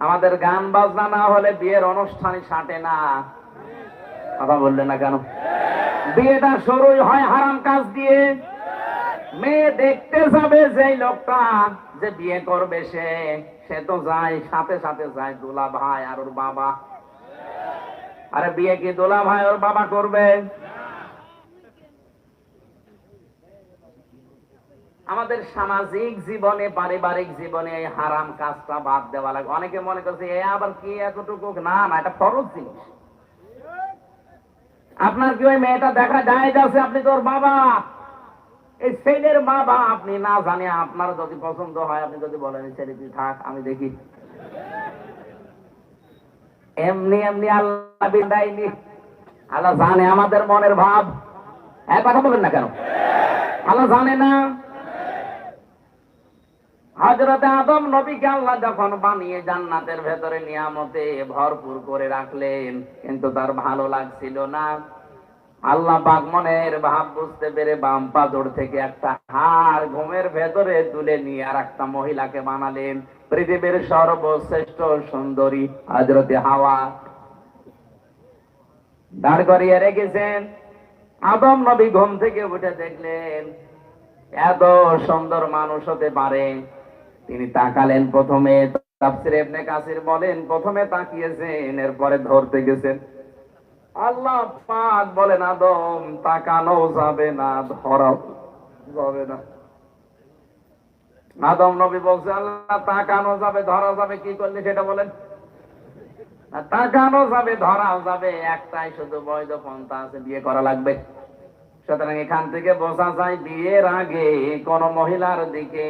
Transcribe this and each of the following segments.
আমাদের গান বাজনা না হলে বিয়ের অনুষ্ঠানই সাটে না। কথা বললেন না কেন? বিয়েটা শুরুই হয় হারাম কাজ দিয়ে। মেয়ে দেখতে যাবে যেই লোকটা যে বিয়ে করবে সে তো যায়, সাথে সাথে যায় দুলা ভাই আর ওর বাবা। আরে বিয়ে কি দুলা ভাই ওর বাবা করবে? আমাদের সামাজিক জীবনে, পারিবারিক জীবনে এই হারাম কাজটা বাদ দেওয়া লাগে। অনেকে মনে করছে এ আবার কি এতটুকু, না না, এটা ফরজ জিনিস। আপনার কি ওই মেয়েটা দেখা যায় যাচ্ছে, আপনি তোর বাবা, এই ছেলের বাবা, আপনি না জানে আপনার যদি পছন্দ হয়, আপনি যদি বলেন ছেলেটি থাক আমি দেখি, এমনি এমনি আল্লাহ বিদায়নি। আল্লাহ জানে আমাদের মনের ভাব। এক কথা বলেন না কেন? আল্লাহ জানে না? হযরত আদম নবীকে আল্লাহ যখন বানিয়ে জান্নাতের ভেতরে নিয়ামতে ভরপুর করে রাখলেন, কিন্তু তার ভালো লাগছিল না। আল্লাহ পাক মনের ভাব বুঝতে পেরে বাম পাজর থেকে একটা হাড় ঘুমের ভেতরে তুলে নিয়ে আর একটা মহিলাকে বানালেন, পৃথিবীর সর্বশ্রেষ্ঠ সুন্দরী হযরত হাওয়া দাঁড় করিয়ে রেখেছেন। আদম নবী ঘুম থেকে উঠে দেখলেন এত সুন্দর মানুষ হতে পারে। তিনি তাকালেন, প্রথমে তাফসীরে ইবনে কাসির বলেন প্রথমে তাকিয়েছেন, এরপরে ধরতে গেছেন। আল্লাহ পাক বলেন আদম তাকানো যাবে না, ধরাও যাবে না। আদম নবী বলছে আল্লাহ তাকানো যাবে, ধরা যাবে, কি করলে সেটা বলেন? তাকানো যাবে, ধরাও যাবে, একটাই শুধু বৈধ পন্থা আছে, বিয়ে করা লাগবে। সুতরাং এখান থেকে বোঝা যায় বিয়ের আগে কোন মহিলার দিকে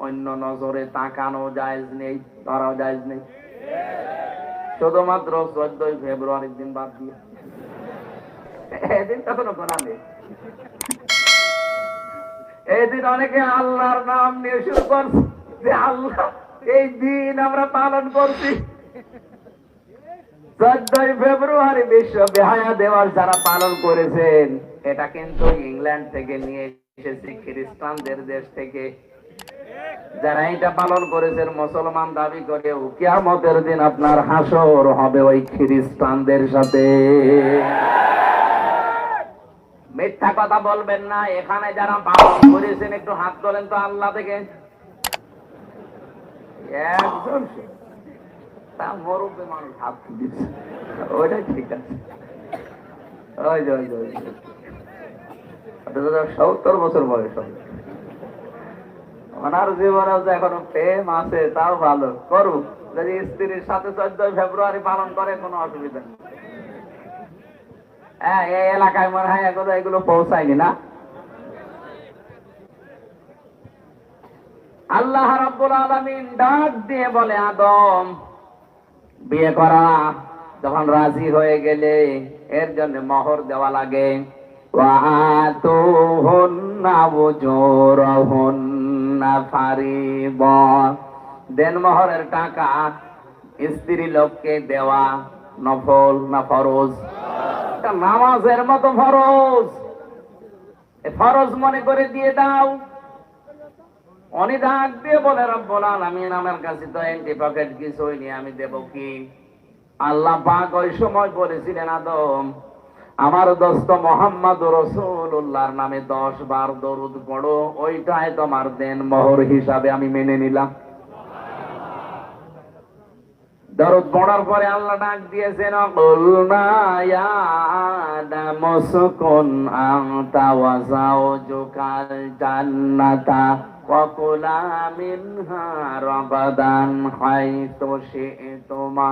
অন্য নজরে তাকানো জায়েজ নেই, ধরাও জায়েজ নেই, শুধুমাত্র 14 ফেব্রুয়ারির দিন বাদ দিয়ে। এদিনটা কোনো গোনা নেই। এই দিন অনেকে আল্লাহর নাম নিয়ে শুরু করছে যে আল্লাহ এই দিন আমরা পালন করছি। 14 ফেব্রুয়ারি বিশ্ব বেহায়া দিবস যারা পালন করেছেন, এটা কিন্তু ইংল্যান্ড থেকে নিয়ে এসেছে, খ্রিস্টানদের দেশ থেকে। যারা এটা পালন করেছেন মুসলমান দাবি করে, কিয়ামতের দিন আপনার হাসর হবে ওই খ্রিস্টানদের সাথে। মিথ্যা কথা বলবেন না। এখানে যারা পালন করেছেন একটু হাত তোলেন তো আল্লাহ থেকে। একজন তা মুরব্বী মানুষ হাত দিচ্ছে, ওইটাই ঠিক আছে। ওই যে 70 বছর বয়স হবে, ওনার জীবনে এখনো প্রেম আছে, তাও ভালো করুক। যদি স্ত্রীর সাথে 14 ফেব্রুয়ারি পালন করে কোনো অসুবিধা নেই। হ্যাঁ, এই এলাকায় মনে হয় এগুলো পৌঁছায়নি না। আল্লাহ রাব্বুল আলামিন ডাক দিয়ে বলে আদম বিয়ে করা যখন রাজি হয়ে গেলে এর জন্য মোহর দেওয়া লাগে। ওয়া আতুহুন্না উজুরহুন্না ফারিবা, দেন মোহরের টাকা স্ত্রী লোককে দেওয়া নফল না ফরজ? নামাজের মতো ফরজ, ফরজ মনে করে দিয়ে দাও। উনি ডাক দিয়ে বলে রব্বুল আলামিন আমার কাছে তো এন্টি পকেট কিছুই নেই, আমি দেব কি? আল্লাহ পাক ওই সময় বলেছিলেন আদম আমার দোস্ত মুহাম্মদুর রাসূলুল্লাহর নামে 10 বার দরুদ পড়ো, ওইটাই তোমার দেন মোহর হিসাবে আমি মেনে নিলাম। দরুদ পড়ার পরে আল্লাহ ডাক দিয়েছেন কুলনা ইয়া আদাম উসকুন আনতা ওয়া যাওজুকাল জান্নাতা ওয়া কুলা মিনহা রাগাদান হাইতু শি'তুমা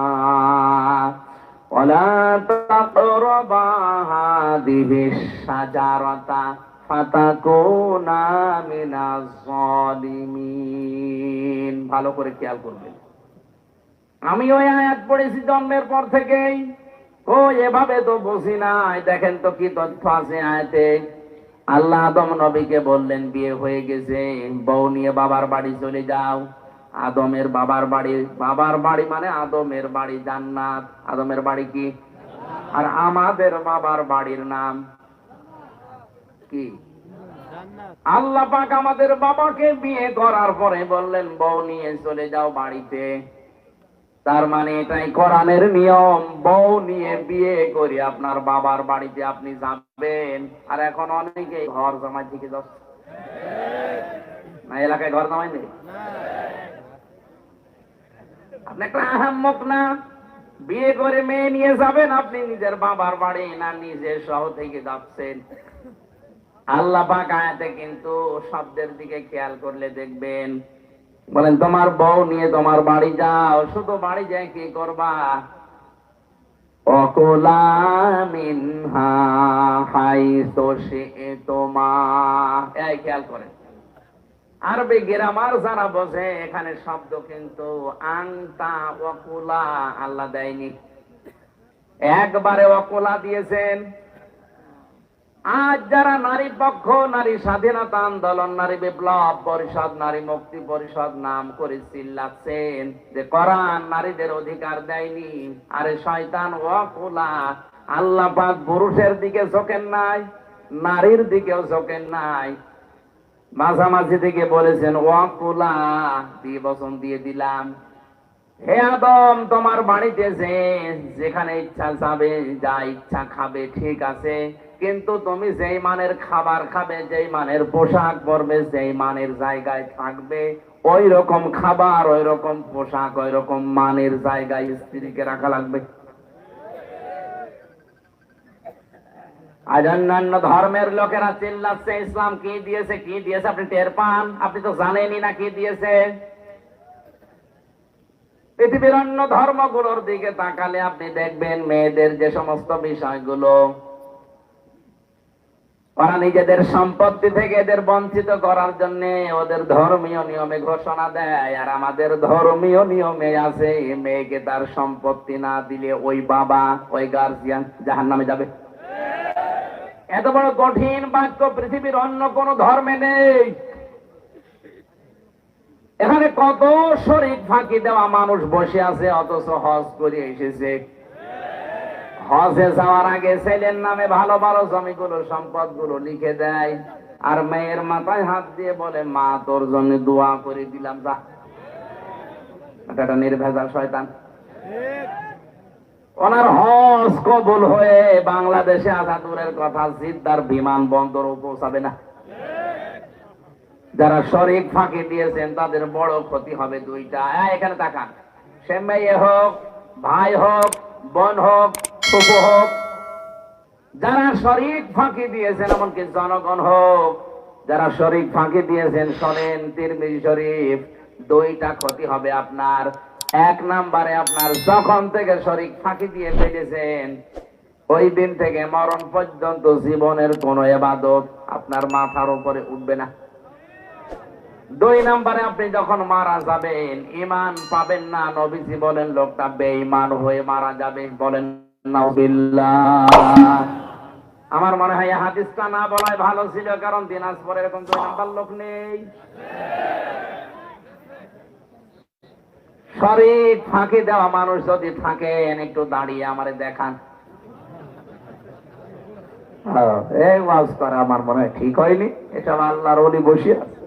ওয়া লা তাকরাবা হাদিহিশ শাজারাতা ফাতাকুনা মিনাজ জালিমিন। ভালো করে খেয়াল করবেন, আমি ওই আয়াত পড়েছি জন্মের পর থেকেই। ও এভাবে তো বুঝি নাই। দেখেন তো কি তথ্য আছে আয়াতে। আল্লাহ আদম নবীকে বললেন বিয়ে হয়ে গেছে, বউ নিয়ে বাবার বাড়ি চলে যাও। আদমের বাবার বাড়ি মানে আদমের বাড়ি জান্নাত। আদমের বাড়ি কি? আর আমাদের বাবার বাড়ির নাম কি? আল্লাহ পাক আমাদের বাবাকে বিয়ে করার পরে বললেন বউ নিয়ে চলে যাও বাড়িতে। তার মানে এটাই কোরআনের নিয়ম। বউ নিয়ে বিয়ে করে আপনার বাবার বাড়িতে আপনি যাবেন, আর এখন অনেকে ঘর জামাই থেকে যাচ্ছে না, এলাকায় ঘর জামাই নেই। আপনি একটা আহাম্মক না? বিয়ে করে মেয়ে নিয়ে যাবেন আপনি নিজের বাবার বাড়ি, না নিজের শহর থেকে যাচ্ছেন? আল্লাহ পাক আয়াতে কিন্তু শব্দের দিকে খেয়াল করলে দেখবেন, বলেন তোমার বউ নিয়ে তোমার বাড়ি যাও, শুধু বাড়ি যায় কি করবা? অকুলা মিনহা হাইসু শি'তুমা। এই খেয়াল করেন, আরবি গ্রামার যারা বোঝে, এখানে শব্দ কিন্তু আনতা ওয়াকুলা আল্লাহ দেয়নি, একবারে ওয়াকুলা দিয়েছেন। আজ যারা নারী পক্ষ, নারী স্বাধীনতা আন্দোলন, নারী বিপ্লব পরিষদ, নারী মুক্তি পরিষদ নাম করে চিল্লাচ্ছেন যে কোরআন নারীদের অধিকার দেয়নি, আরে শয়তান ওয়াকুলা। আল্লাহ পাক পুরুষের দিকে ঝোঁকেন নাই, নারীর দিকেও ঝোঁকেন নাই, মাঝামাঝি থেকে বলেছেন ওয়াকুলা, দিয়ে বচন দিয়ে দিলাম। হে আদম, তোমার বাড়িতে যেখানে ইচ্ছা যাবে, যা ইচ্ছা খাবে, ঠিক আছে, কিন্তু তুমি যেই মানের খাবার খাবে, যেই মানের পোশাক পরবে, যেই মানের জায়গায় থাকবে, ওই রকম খাবার, ওই রকম পোশাক, ওই রকম মানের জায়গায় স্ত্রীকে রাখা লাগবে। আজ অন্যান্য ধর্মের লোকেরা চিল্লাচ্ছে ইসলাম কি দিয়েছে, কি দিয়েছে আপনি টের পান? আপনি তো জানেনই না কি দিয়েছে। পৃথিবীর অন্য ধর্মগুলোর দিকে তাকালে আপনি দেখবেন মেয়েদের যে সমস্ত বিষয়গুলো ওরা নিজেদের সম্পত্তি থেকে এদের বঞ্চিত করার জন্য ওদের ধর্মীয় নিয়মে ঘোষণা দেয়, আর আমাদের ধর্মীয় নিয়মে আছে মেয়েকে তার সম্পত্তি না দিলে ওই বাবা, ওই গার্জিয়ান জাহান্নামে যাবে। এত বড় কঠিন বাক্য পৃথিবীর অন্য কোন ধর্মে নেই। এখানে কত শরীক ফাঁকি দেওয়া মানুষ বসে আছে, অথচ হজ করে এসেছে। হজে যাওয়ার আগে ছেলের নামে ভালো ভালো জমিগুলো, সম্পদগুলো লিখে দেয়, আর মেয়ের মাথায় হাত দিয়ে বলে মা তোর জন্য দোয়া করে দিলাম। যা, এটা নির্ভেজাল শয়তান। ওনার হজ কবুল হয়ে বাংলাদেশে আসা দূরের কথা, জিদ্দার বিমানবন্দরও পৌঁছাবে না। যারা শরীক ফাঁকি দিয়েছেন তাদের বড় ক্ষতি হবে দুইটা। এখানে তাকান, সে মেয়ে হোক, ভাই হোক, বোন হোক, ফুফু হোক, যারা শরীক ফাঁকি দিয়েছেন, এমনকি জনগণ হোক, যারা শরীক ফাঁকি দিয়েছেন, শোনেন তিরমিজি শরীফ, দুইটা ক্ষতি হবে আপনার। এক নম্বরে আপনার যখন থেকে শরীক ফাঁকি দিয়ে ফেলেছেন, ওই দিন থেকে মরণ পর্যন্ত জীবনের কোন ইবাদত আপনার মাথার উপরে উঠবে না। দুই নম্বরে আপনি যখন মারা যাবেন ঈমান পাবেন না। নবীজি বলেন লোকটা বেঈমান হয়ে মারা যাবে। বলেন নাউযুবিল্লাহ। আমার মনে হয় হাদিসটা না বলাই ভালো ছিল, কারণ দিনাজপুরে এরকম দুই নাম্বার লোক নেই। শরীক ফাঁকি দেওয়া মানুষ যদি থাকেন, একটু দাঁড়িয়ে আমারে দেখান। এই ওয়াজ করা আমার মনে হয় ঠিক হয়নি, এটা আল্লাহর ওলি বসে আছে।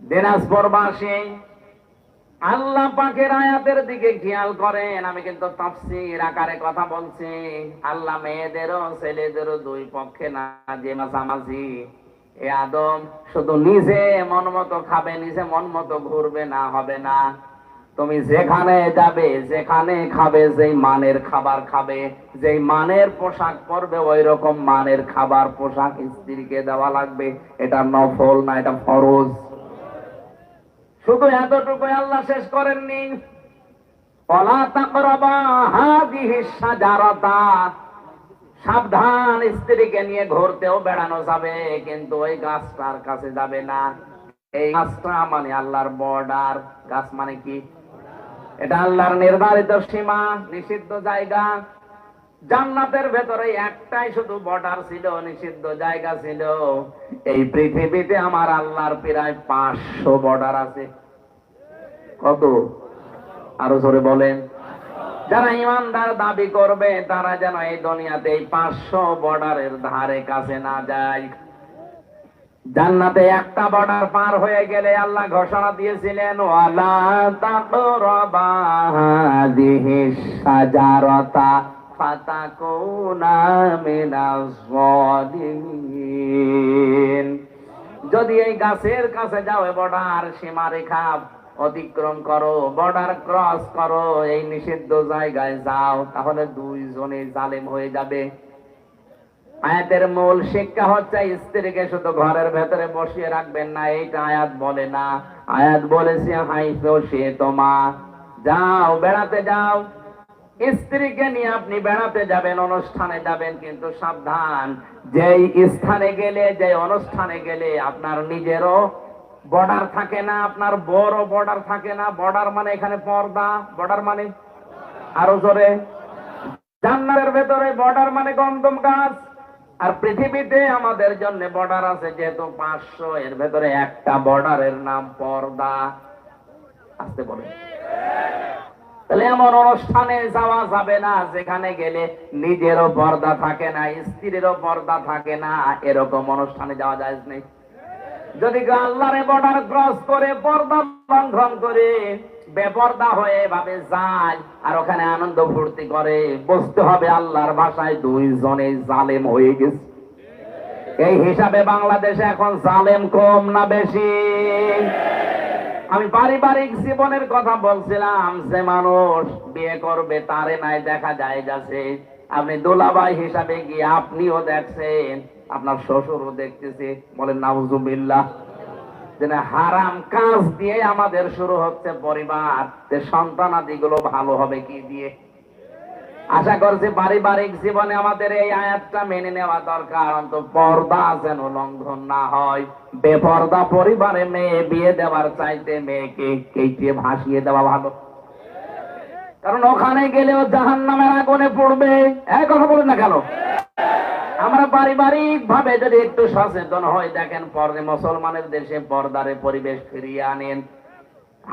দিনাজপুরবাসী আল্লাহ পাকের আয়াতের দিকে খেয়াল করেন। আমি কিন্তু তাফসীর আকারে কথা বলছি। আল্লাহ মেয়েদেরও ছেলেদেরও দুই পক্ষে না যে মাঝামাঝি। এ আদম শুধু নিজে মন মতো খাবে, নিজে মন মতো ঘুরবে না, হবে না। তুমি যেখানে যাবে, যেখানে খাবে, যেই মানের খাবার খাবে, যেই মানের পোশাক পরবে, ওই রকম মানের খাবার পোশাক স্ত্রীকে দেওয়া লাগবে। এটা নফল না, এটা ফরজ। শুধু এতটুকু আল্লাহ শেষ করেননি, ওয়ালা তাকরাবা হাযিহিস শাজারাতা। সাবধান, স্ত্রীকে নিয়ে ঘুরতেও বেড়ানো যাবে, কিন্তু ওই গাছটার কাছে যাবে না। এই গাছটা মানে আল্লাহর বর্ডার। গাছ মানে কি? এটা আল্লাহর নির্ধারিত সীমা, নিষিদ্ধ জায়গা। জান্নাতের ভেতরে একটাই শুধু বর্ডার ছিল, নিষিদ্ধ জায়গা ছিল। এই পৃথিবীতে আমার আল্লাহর প্রায় 500 বর্ডার আছে। কত? আরো জোরে বলেন। যারা ইমানদার দাবি করবে তারা যেন এই দুনিয়াতে এই 500 বর্ডারের ধারে কাছে না যায়। জান্নাতে একটা বর্ডার পার হয়ে গেলে আল্লাহ ঘোষণা দিয়েছিলেন, ওয়ালা তাকরাবা হাযিহিশ শাজারাতা ফাতাকুনা মিনাজ যালিমিন। যদি এই গাছের কাছে যাও, বর্ডার সীমারেখা অতিক্রম করো, বর্ডার ক্রস করো, এই নিষিদ্ধ জায়গায় যাও, তাহলে দুইজনে জালেম হয়ে যাবে। আয়াতের মূল শিক্ষা হচ্ছে স্ত্রীকে শুধু ঘরের ভেতরে বসিয়ে রাখবেন না, এইটা আয়াত বলে না। আয়াত বলেছে হাইফো সে তোমা, যাও বেড়াতে যাও। স্ত্রীকে নিয়ে আপনি বেড়াতে যাবেন, অনুষ্ঠানে যাবেন, কিন্তু সাবধান, যেই স্থানে গেলে, যে অনুষ্ঠানে গেলে আপনার নিজেরও বর্ডার থাকে না, আপনার বড় বর্ডার থাকে না। বর্ডার মানে এখানে পর্দা, বর্ডার মানে আরো জোরে, জান্নাতের ভেতরে বর্ডার মানে গন্ধম গাছ। আর পৃথিবীতে আমাদের জন্য বর্ডার আছে যেহেতু 500, এর ভেতরে একটা বর্ডারের নাম পর্দা। আসতে বলে, তাহলে এমন অনুষ্ঠানে যাওয়া যাবে না যেখানে গেলে নিজেরও পর্দা থাকে না, স্ত্রীরও পর্দা থাকে না। এরকম অনুষ্ঠানে যাওয়া যায় নেই। যদি আল্লাহর বর্ডার ক্রস করে, পর্দা লঙ্ঘন করে, বেপর্দা হয়ে ভাবে যায় আর ওখানে আনন্দ ফুর্তি করে, বুঝতে হবে আল্লাহর ভাষায় দুইজনে জালেম হয়ে গেছে। এই হিসাবে বাংলাদেশে এখন জালেম কম না বেশি? আমি পারিবারিক জীবনের কথা বলছিলাম, যে মানুষ বিয়ে করবে তারে নাই দেখা যায় যাচ্ছে, আপনি দুলাভাই হিসাবে গিয়ে আপনিও দেখছেন, আপনার শ্বশুরও দেখতেছে, বলেন নাউজুবিল্লাহ। হারাম কাজ দিয়ে আমাদের শুরু হচ্ছে পরিবার, সন্তানাদি গুলো ভালো হবে কি দিয়ে? আশা করছি পারিবারিক জীবনে আমাদের এই আয়াতটা মেনে নেওয়া দরকার, অন্তত পর্দা যেন লঙ্ঘন না হয়। বেপর্দা পরিবারে মেয়ে বিয়ে দেওয়ার চাইতে মেয়েকে কেটে ভাসিয়ে দেওয়া ভালো, কারণ ওখানে গেলেও জাহান্নামের আগুনে পড়বে। এক কথা বলেন না কেন? আমরা পারিবারিক ভাবে যদি একটু সচেতন হই, দেখেন পরে মুসলমানের দেশে পর্দারে পরিবেশ ফিরিয়ে আনেন।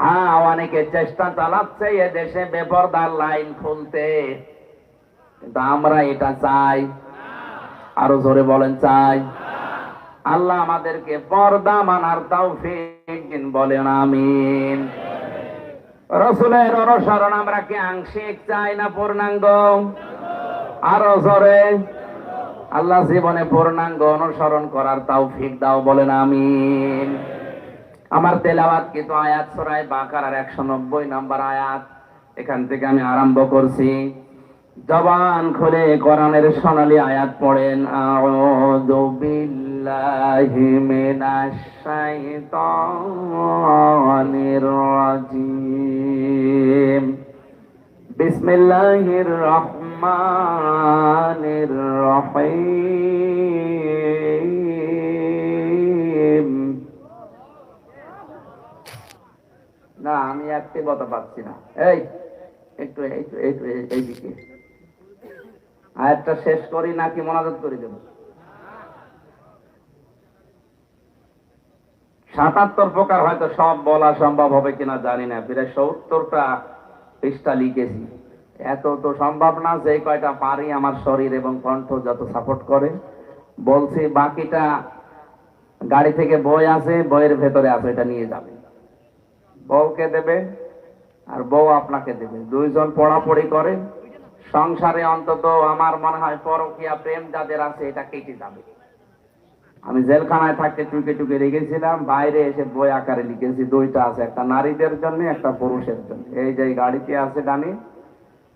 হ্যাঁ, অনেকে চেষ্টা চালাচ্ছে এ দেশে বেপর্দার লাইন খুলতে, কিন্তু আমরা এটা চাই? আরো জোরে বলেন চাই? আল্লাহ আমাদেরকে পর্দা মানার তৌফিক দিন, বলেন আমিন। রাসূলের অনুসরণ আমরা কি আংশিক চাই না পূর্ণাঙ্গ? আরো জোরে। আল্লাহ জীবনে পূর্ণাঙ্গ অনুসরণ করার তৌফিক দাও, বলেন আমিন। আমার তেলাওয়াত কিন্তু আয়াত সূরা বাকারার 190 নম্বর আয়াত, এখান থেকে আমি আরম্ভ করছি। জবান খুলে কোরআনের সোনালী আয়াত পড়েন। আউযু বিল্লাহি মিনাশ শাইতানির রাজিম। বিসমিল্লাহির রহমানির রহিম। না, আমি একটি কথা পাচ্ছি না। এই একটু এইদিকে আয়াতটা শেষ করি নাকি মোনাজাত করে দেব? 77 প্রকার, হয়তো সব বলা সম্ভব হবে কিনা জানি না, প্রায় 70টা পৃষ্ঠা লিখেছি। এত তো সম্ভব না, যে কয়টা পারি আমার শরীর এবং কণ্ঠ যত সাপোর্ট করে বলছি। বাকিটা গাড়ি থেকে বই আছে, বইয়ের ভেতরে আছে, এটা নিয়ে যাবে। বউকে দেবে আর বউ আপনাকে দেবে, দুইজন পড়াপড়ি করে সংসারে। অন্তত আমার মনে হয় পরকীয়া প্রেম যাদের আছে এটা কেটে যাবে। আমি জেলখানায় থাকতে টুকে টুকে রেখেছিলাম, বাইরে এসে বই আকারে লিখেছি। 2টা আছে, একটা নারীদের জন্য, একটা পুরুষের জন্য। এই যে গাড়িতে আছে ডানি,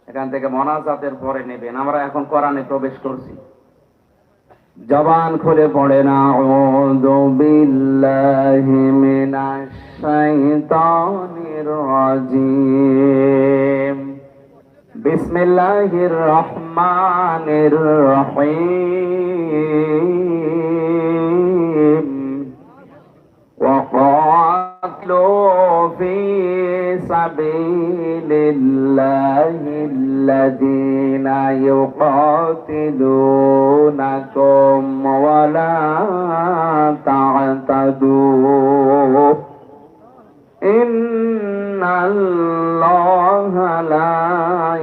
এখান থেকে মোনাজাতের পরে নেবেন। আমরা এখন কোরআনে প্রবেশ করছি। জবান খুলে পড়েন আউযু বিল্লাহি মিনাশ শাইতানির রাজিম। বিসমিল্লাহির রহমানির রহিম। ওয়াকাতিলু ফি সাবিলিল্লাহিল্লাযীনা ইউকাতিলুনাকুম ওয়া লা তা'তাদু ইন্নাল্লাহা লা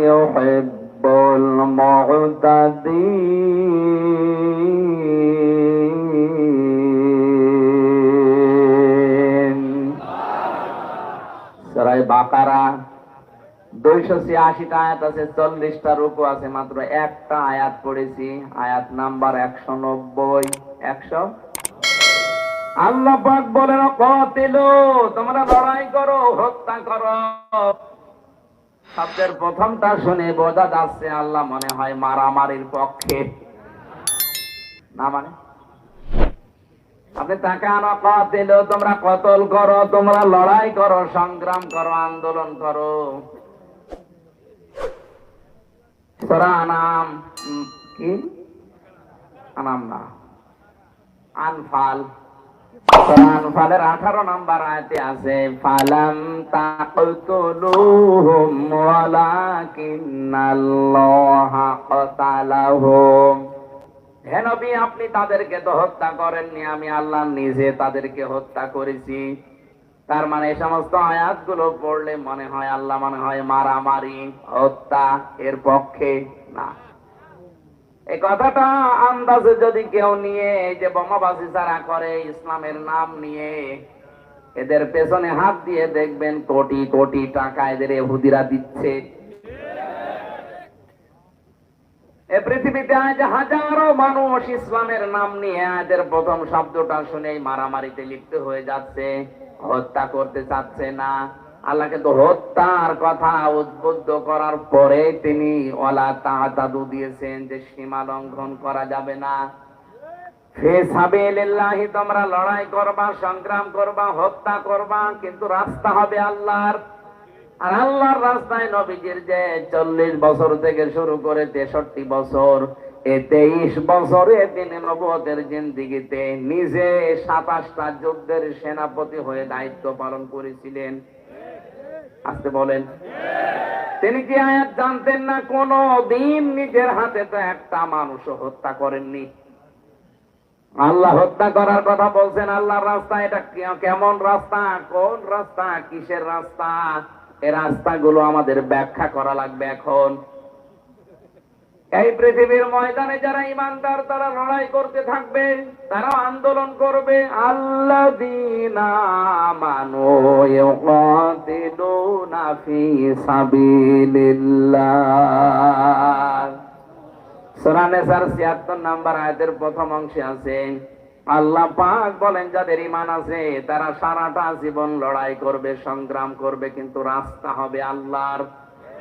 ইউহিব্বুল মু'তাদিন। সূরা বাকারা 286টা আয়াত আছে, 40টা রুকু আছে, মাত্র একটা আয়াত পড়েছি, আয়াত নাম্বার 190। 100 আল্লাহ পাক বলেন কাতিলু, তোমরা লড়াই করো, হত্যা করো। শব্দের প্রথমটা শুনে বোঝা যাচ্ছে আল্লাহ মনে হয় মারামারির পক্ষে না, মানে আপনি তাকান, কাতিলু তোমরা কতল করো, তোমরা লড়াই করো, সংগ্রাম করো, আন্দোলন করো। সূরা আনাম কি আনাম না আনফাল, সূরা আনফালের 18 নম্বর আয়াতে আছে ফালাম তাকতুলুহুম ওয়ালাকিন্নাল্লাহা কাতালাহুম। হে নবী, আপনি তাদেরকে তো হত্যা করেননি, আমি আল্লাহ নিজে তাদেরকে হত্যা করেছি। তার মানে এই সমস্ত আয়াতগুলো পড়লে মনে হয় আল্লাহ মনে হয় মারামারি, হত্যা এর পক্ষে না। এই কথাটা আন্দাজে যদি কেউ নিয়ে এই যে বোমাবাজি যারা করে ইসলামের নাম নিয়ে, এদের পেছনে হাত দিয়ে দেখবেন কোটি কোটি টাকা এদের ইহুদিরা দিচ্ছে। এই পৃথিবীতে আজ হাজারো মানুষ ইসলামের নাম নিয়ে এদের প্রথম শব্দটা শুনেই মারামারিতে লিপ্ত হয়ে যাচ্ছে, হত্যা করতে চাচ্ছে না। আল্লাহ কিন্তু হত্যার কথা উদ্বুদ্ধ করার পরে তিনি ওয়ালা তাতাদু দিয়েছেন যে সীমা লঙ্ঘন করা যাবে না। ফি সাবিলিল্লাহি, তোমরা লড়াই করবা, সংগ্রাম করবা, হত্যা করবা, কিন্তু রাস্তা হবে আল্লাহর। আর আল্লাহর রাস্তায় নবীজির যে 40 বছর থেকে শুরু করে 63 বছর, এই 23 বছরে তিনি নবুয়তের জিন্দেগিতে নিজে 27টা যুদ্ধের সেনাপতি হয়ে দায়িত্ব পালন করেছিলেন। আসতে বলেন, তিনি কি আয়াত জানতেন না? কোন দিন নিজের হাতে তো একটা মানুষও হত্যা করেননি। আল্লাহ হত্যা করার কথা বলছেন আল্লাহর রাস্তা। এটা কেমন রাস্তা, কোন রাস্তা, কিসের রাস্তা? এই রাস্তাগুলো আমাদের ব্যাখ্যা করা লাগবে এখন। এই পৃথিবীর ময়দানে যারা ইমানদার তারা লড়াই করতে থাকবে, তারা আন্দোলন করবে। আল্লাযীনা আমানু ইউকাতিলুনা ফি সাবিলিল্লাহ। সূরা নিসার 76 নম্বর আয়াতের প্রথম অংশে আছে আল্লাহ পাক বলেন যাদের ঈমান আছে তারা সারাটা জীবন লড়াই করবে, সংগ্রাম করবে, কিন্তু রাস্তা হবে আল্লাহর।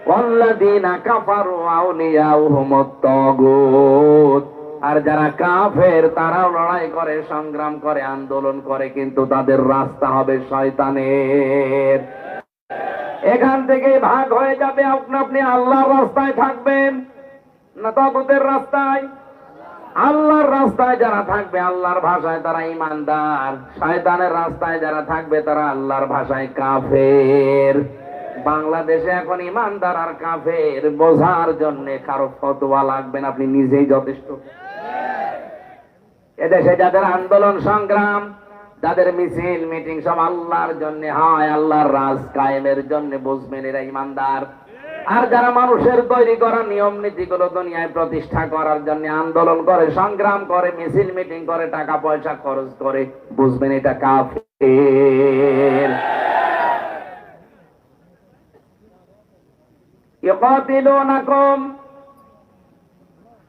ওয়াল্লাযীনা কাফারু আউলিয়াউহুমুত তাগুত, আর যারা কাফের তারাও লড়াই করে, সংগ্রাম করে, আন্দোলন করে, কিন্তু তাদের রাস্তা হবে শয়তানের। এখান থেকে ভাগ হয়ে যাবে, আপনি আল্লাহর রাস্তায় থাকবেন না তাগুতের রাস্তায়? আল্লাহর রাস্তায় যারা থাকবে আল্লাহর ভাষায় তারা ঈমানদার, শয়তানের রাস্তায় যারা থাকবে তারা আল্লাহর ভাষায় কাফের। বাংলাদেশে এখন ঈমানদার আর কাফের বোঝার জন্য কারো ফতোয়া লাগবে না, আপনি নিজেই যথেষ্ট। এদেশে যাদের আন্দোলন সংগ্রাম, যাদের মিছিল মিটিং সব আল্লাহর জন্য হয়, আল্লাহর রাজ কায়েমের জন্য, বুঝবেন এরা ঈমানদার। আর যারা মানুষের তৈরি করা নিয়ম নীতিগুলো দুনিয়ায় প্রতিষ্ঠা করার জন্য আন্দোলন করে, সংগ্রাম করে, মিছিল মিটিং করে, টাকা পয়সা খরচ করে, বুঝবেন এটা কাফের। ইকাতিলুনাকুম,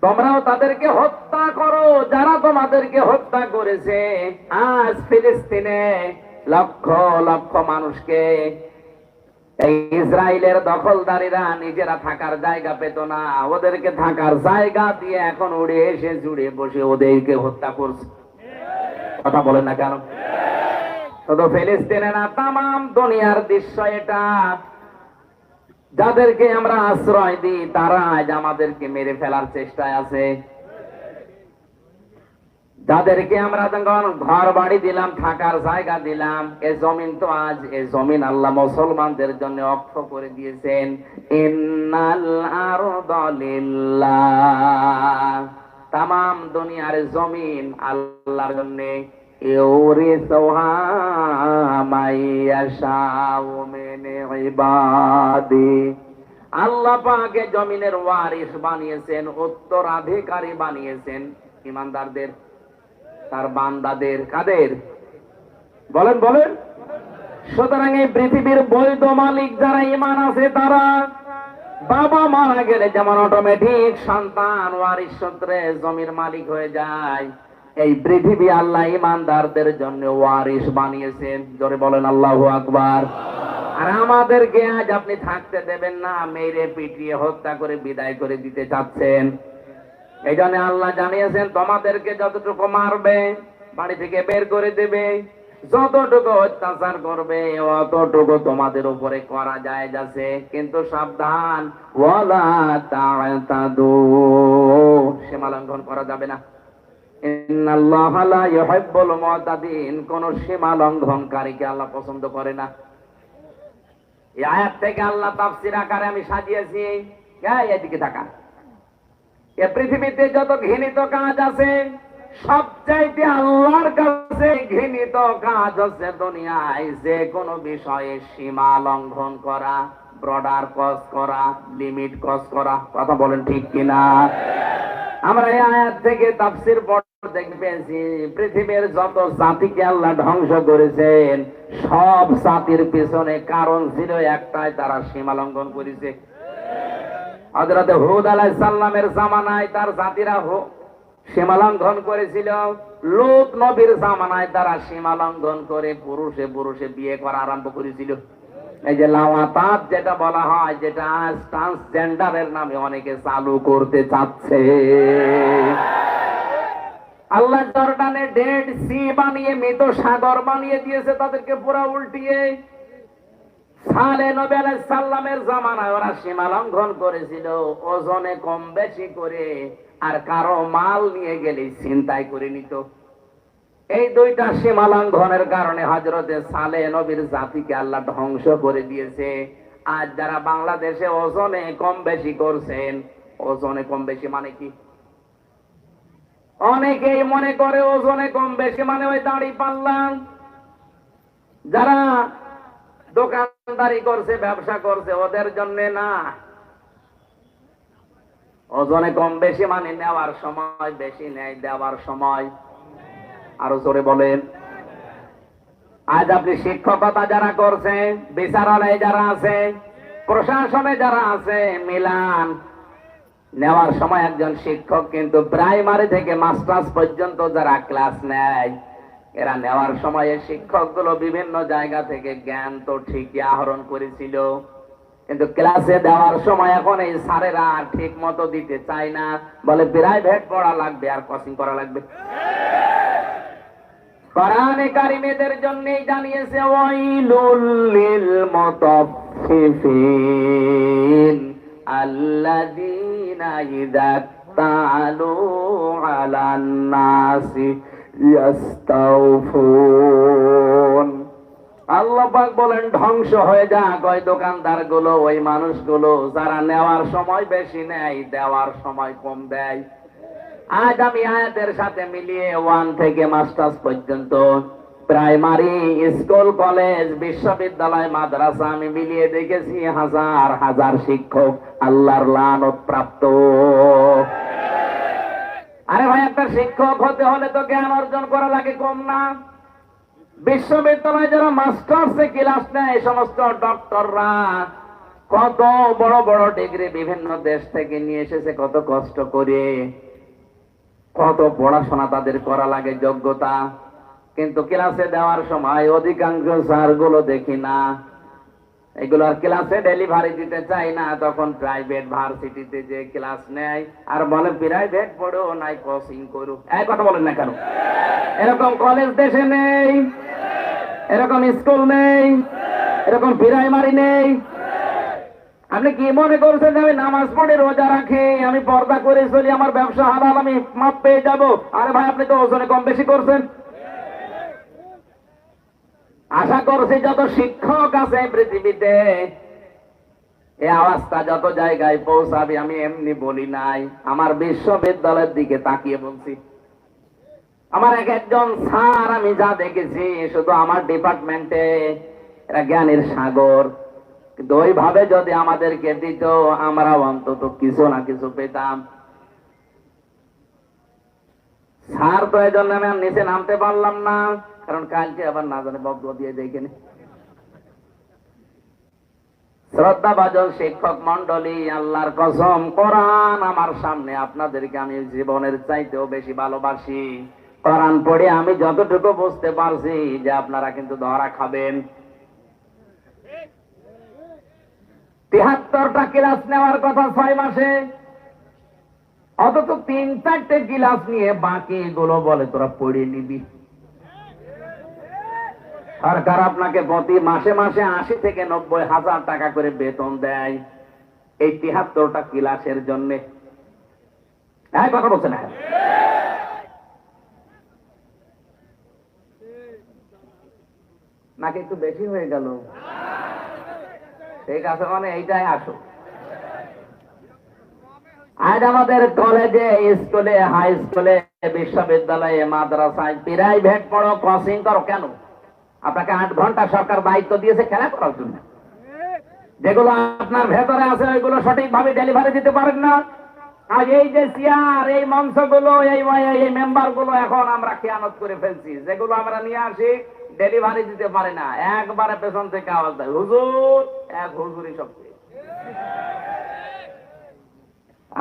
তোমরাও তাদেরকে হত্যা করো যারা তোমাদেরকে হত্যা করেছে। আজ ফিলিস্তিনে লক্ষ লক্ষ মানুষকে এই ইসরায়েলের দখলদারীরা নিজেরা থাকার জায়গা পেত না, ওদেরকে থাকার জায়গা দিয়ে এখন উড়ে এসে জুড়ে বসে ওদেরকে হত্যা করছে। কথা বলেন না কেন? শুধু ফিলিস্তিনে না, তামাম দুনিয়ার দৃশ্য এটা। যাদেরকে আমরা আশ্রয় দিই তারা আজ আমাদেরকে মেরে ফেলার চেষ্টায় আছে। যাদেরকে আমরা ঘর বাড়ি দিলাম, থাকার জায়গা দিলাম, এ জমিন তো আজ এ জমিন আল্লাহ মুসলমানদের জন্য অক্ষ করে দিয়েছেন। ইন্নাল আরদা লিল্লাহ, তামাম দুনিয়ার জমিন আল্লাহর জন্য। ইউরিসুহা মাইয়াশাউ মিন ইবাদি, আল্লাহ পাক জমিনের ওয়ারিস বানিয়েছেন, উত্তরাধিকারী বানিয়েছেন ঈমানদারদের, তার বান্দাদের। কাদের বলেন বলেন? সুতরাং এই পৃথিবীর বৈধ মালিক যারা ঈমান আছে তারা বাবা মারা গেলে যেমন অটোমেটিক সন্তান ওয়ারিশ সূত্রে জমির মালিক হয়ে যায়, এই পৃথিবী আল্লাহ ঈমানদারদের জন্য ওয়ারিশ বানিয়েছেন। জোরে বলেন আল্লাহু আকবার। আর আমাদেরকে আজ আপনি থাকতে দেবেন না, মেরে পিটিয়ে হত্যা করে বিদায় করে দিতে চাচ্ছেন। এই জন্য আল্লাহ জানিয়েছেন তোমাদেরকে যতটুকু মারবে, বাড়ি থেকে বের করে দেবে, যতটুকু অত্যাচার করবে অতটুকু তোমাদের উপরে করা যায় যাচ্ছে, কিন্তু সাবধান, ওয়ালা তা'তাদু, সীমা লঙ্ঘন করা যাবে না। ইন্নাল্লাহা লা ইউহিব্বুল মু'তাদিন, কোন সীমা লঙ্ঘনকারীকে আল্লাহ পছন্দ করে না। এই আয়াত থেকে আল্লাহ তাফসীর আকারে আমি সাজিয়েছি। এদিকে তাকান, এ পৃথিবীতে যত ঘৃণিত কাজ আছে সবচাইতে আল্লাহর কাছে ঘৃণিত কাজ হচ্ছে দুনিয়ায় যে কোনো বিষয়ে সীমা লঙ্ঘন করা, বর্ডার ক্রস করা, লিমিট ক্রস করা। কথা বলেন ঠিক কিনা? আমরা এই আয়াত থেকে তাফসীর পড়তে দেখেছি পৃথিবীর যত জাতিকে আল্লাহ ধ্বংস করেছেন সব জাতির পিছনে কারণ ছিল একটাই, তারা সীমা লঙ্ঘন করেছে। হযরত হুদ আলাইহিস সালামের জামানায় তার জাতিরা সীমা লঙ্ঘন করেছিল। লূত নবীর জামানায় তারা সীমা লঙ্ঘন করে পুরুষে পুরুষে বিয়ে করা আরম্ভ করেছিল। এই যে লাওয়াতাত যেটা বলা হয়, যেটা ট্রান্সজেন্ডারের নামে অনেকে চালু করতে চাচ্ছে। আল্লাহ জর্ডানে ডেড সি বানিয়ে মৃত সাগর বানিয়ে দিয়েছে তাদেরকে পুরা উল্টিয়ে। সালেহ নবী আলাইহিস সালামের জামানায় ওরা সীমা লঙ্ঘন করেছিল ওজনে কম বেশি করে, আর কারো মাল নিয়ে গেলে ছিনতাই করে নিত। এই দুইটা সীমা লঙ্ঘনের কারণে হযরতে সালেহ নবীর জাতিকে আল্লাহ ধ্বংস করে দিয়েছে। আজ যারা বাংলাদেশে ওজনে কম বেশি করছেন, ওজনে কম বেশি মানে কি? অনেকেই মনে করে ওজনে কম বেশি মানে ওই দাড়ি পাল্লা। যারা দোকানদারি করছে, ব্যবসা করছে, ওদের জন্য না। ওজনে কম বেশি মানে নেওয়ার সময় বেশি নেয়, দেওয়ার সময় আরো জোরে বলেন। আজ আপনি শিক্ষকতা যারা করছে, বিচারালয়ে যারা আছে, প্রশাসনে যারা আছে, মিলান নেওয়ার সময় একজন শিক্ষক কিন্তু প্রাইমারি থেকে মাস্টার্স পর্যন্ত যারা ক্লাস নেয়, এরা নেওয়ার সময় শিক্ষকগুলো বিভিন্ন জায়গা থেকে জ্ঞান তো ঠিকই আহরণ করেছিল, কিন্তু ক্লাসে দেওয়ার সময় এখন এই স্যারেরা ঠিক মতো দিতে চায় না, বলে প্রাইভেট পড়া লাগবে আর কোচিং করা লাগবে। কোরআনে কারিমের জন্যই জানিয়েছে ওয়াইলুল লিল মুতাফফিফিন আল্লাযীনা ইযা তা'আলু আলান নাসি ইয়াস্তাউফুন। আল্লাহ পাক বলেন ধ্বংস হয়ে যাক ওই দোকানদার গুলো, ওই মানুষগুলো যারা নেওয়ার সময় বেশি নেয়, দেওয়ার সময় কম দেয়। আজ আমি আয়াতের সাথে মিলিয়ে 1 থেকে মাস্টার্স পর্যন্ত প্রাইমারি স্কুল, কলেজ, বিশ্ববিদ্যালয়, মাদ্রাসা আমি মিলিয়ে দেখেছি হাজার হাজার শিক্ষক আল্লাহর লানত প্রাপ্ত। আরে ভাই, একটা শিক্ষক হতে হলে তো জ্ঞান অর্জন করা লাগে কম না? বিশ্ববিদ্যালয়ে যারা মাস্টার্সে ক্লাস নেয়, এই সমস্ত ডক্টররা কত বড় বড় ডিগ্রি বিভিন্ন দেশ থেকে নিয়ে এসেছে, কত কষ্ট করে, কত পড়াশোনা তাদের করা লাগে, যোগ্যতা। কিন্তু ক্লাসে দেওয়ার সময় অধিকাংশ স্যার গুলো দেখি না, এগুলো আর ক্লাসে ডেলিভারি দিতে চাই না, তখন প্রাইভেট ভার্সিটিতে যে ক্লাস নেয় আর বলে প্রাইভেট পড়ো নাই কোচিং করো। এই কথা বলেন না কেন? এরকম কলেজ দেশে নেই, এরকম স্কুল নেই, এরকম প্রাইমারি নেই। আপনি কি মনে করছেন যে আমি নামাজ পড়ে রোজা রাখি, আমি পর্দা করে চলি, আমার ব্যবসা হালাল, আমি মাপ পেয়ে যাব? আরে ভাই, আপনি তো ওজনে কম বেশি করছেন। আশা করছি যত শিক্ষক আছে পৃথিবীতে এই আওয়াজটা যত জায়গায় পৌঁছাবে, আমি এমনি বলি নাই, আমার বিশ্ববিদ্যালয়ের দিকে তাকিয়ে বলছি। আমার একজন স্যার আমি যা দেখেছি, শুধু আমার ডিপার্টমেন্টে এরা জ্ঞানের সাগর, কিন্তু ওইভাবে যদি আমাদেরকে দিত আমরা অন্তত কিছু না কিছু পেতাম। স্যার তো এই জন্য আমি নিচে নামতে পারলাম না, কারণ কালকে আবার না জানে বক্তব্য দিয়ে দেখেনি। শ্রদ্ধাভাজন শিক্ষক মন্ডলী, আল্লাহর কসম কোরআন আমার সামনে, আপনাদেরকে আমি জীবনের চাইতেও বেশি ভালোবাসি। কোরআন পড়ে আমি যতটুকু বুঝতে পারছি যে আপনারা কিন্তু ধরা খাবেন। 73টা ক্লাস নেওয়ার কথা 6 মাসে, অথচ 3-4টে ক্লাস নিয়ে বাকি গুলো বলে তোরা পড়ে নিবি। সরকার আপনাকে প্রতি মাসে মাসে 80 থেকে 90 হাজার টাকা করে বেতন দেয় এই 73টা ক্লাসের জন্য। কথা বলছে না নাকি একটু বেশি হয়ে গেল? ঠিক আছে, মানে এইটাই আসো। আজ আমাদের কলেজে, স্কুলে, হাই স্কুলে, বিশ্ববিদ্যালয়ে, মাদ্রাসায় প্রাইভেট পড়ো, কোচিং করো, কেন? আপনাকে 8 ঘন্টা সরকার দায়িত্ব দিয়েছে খেলা করার জন্য। যেগুলো আপনার ভেতরে আছে ওইগুলো সঠিকভাবে ডেলিভারি দিতে পারেন না। আজ এই যে চেয়ার, এই মঞ্চগুলো, এই মেম্বার গুলো এখন আমরা খেয়ানত করে ফেলছি। যেগুলো আমরা নিয়ে আসি ডেলিভারি দিতে পারে না, একবারে পেছন থেকে আওয়াজ দেয়, হুজুর, এক হুজুরই সব।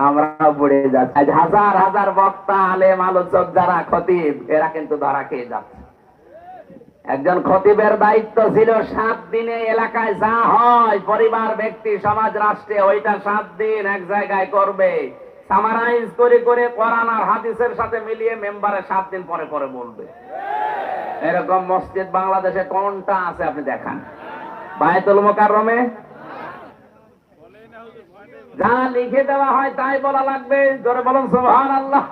আমরা পড়ে যাচ্ছি। আজ হাজার হাজার বক্তা, আলেম, আলোচক যারা খতিব, এরা কিন্তু ধরা খেয়ে যাচ্ছে। একজন খতিবের দায়িত্ব ছিল 7 দিনে এলাকায় যা হয়, পরিবার, ব্যক্তি, সমাজ, রাষ্ট্রে, ওইটা 7 দিন এক জায়গায় করবে, সামারাইজ করে করে কোরআন আর হাদিসের সাথে মিলিয়ে মেম্বারে 7 দিন পরে পরে বলবে। এরকম মসজিদ বাংলাদেশে কোনটা আছে আপনি দেখান? বায়তুল মুকাররমে যা লিখে দেওয়া হয় তাই বলা লাগবে। জোরে বলুন সুবহানাল্লাহ।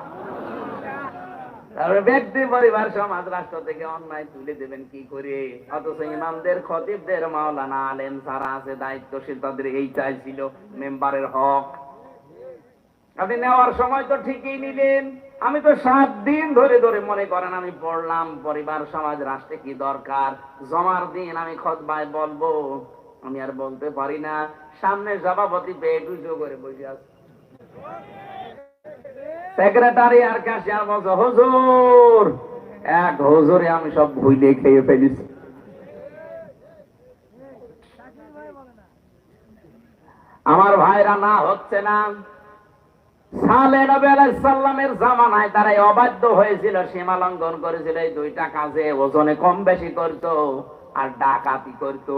তারপরে ব্যক্তি, পরিবার, সমাজ, রাষ্ট্র থেকে অন্যায় তুলে দেবেন কি করে? অথচ ইমামদের, খতিবদের, মাওলানা, আলেম যারা আছে দায়িত্বশীল, তাদের এই চাইছিল মেম্বারের হক। আপনি নেওয়ার সময় তো ঠিকই নিলেন, আমি তো 7 দিন ধরে ধরে মনে করেন আমি পড়লাম পরিবার, সমাজ, রাষ্ট্রে কি দরকার। জমার দিন আমি খুতবায় বলবো, আমি আর বলতে পারি না। সামনে সভাপতি পেট উঁচু করে বসে আছে, সেক্রেটারি আর ক্যাশিয়ার বলছে হুজুর, এক হুজুরে আমি সব ভুলে খেয়ে ফেলেছি। আমার ভাইরা, না হচ্ছে না। সালেহ নবী আলাইহিস সালামের জামানায় তারা অবাধ্য হয়েছিল, সীমা লঙ্ঘন করেছিল। এই 2টা কাজে ওজনে কম বেশি করতো আর ডাকাতি করতো।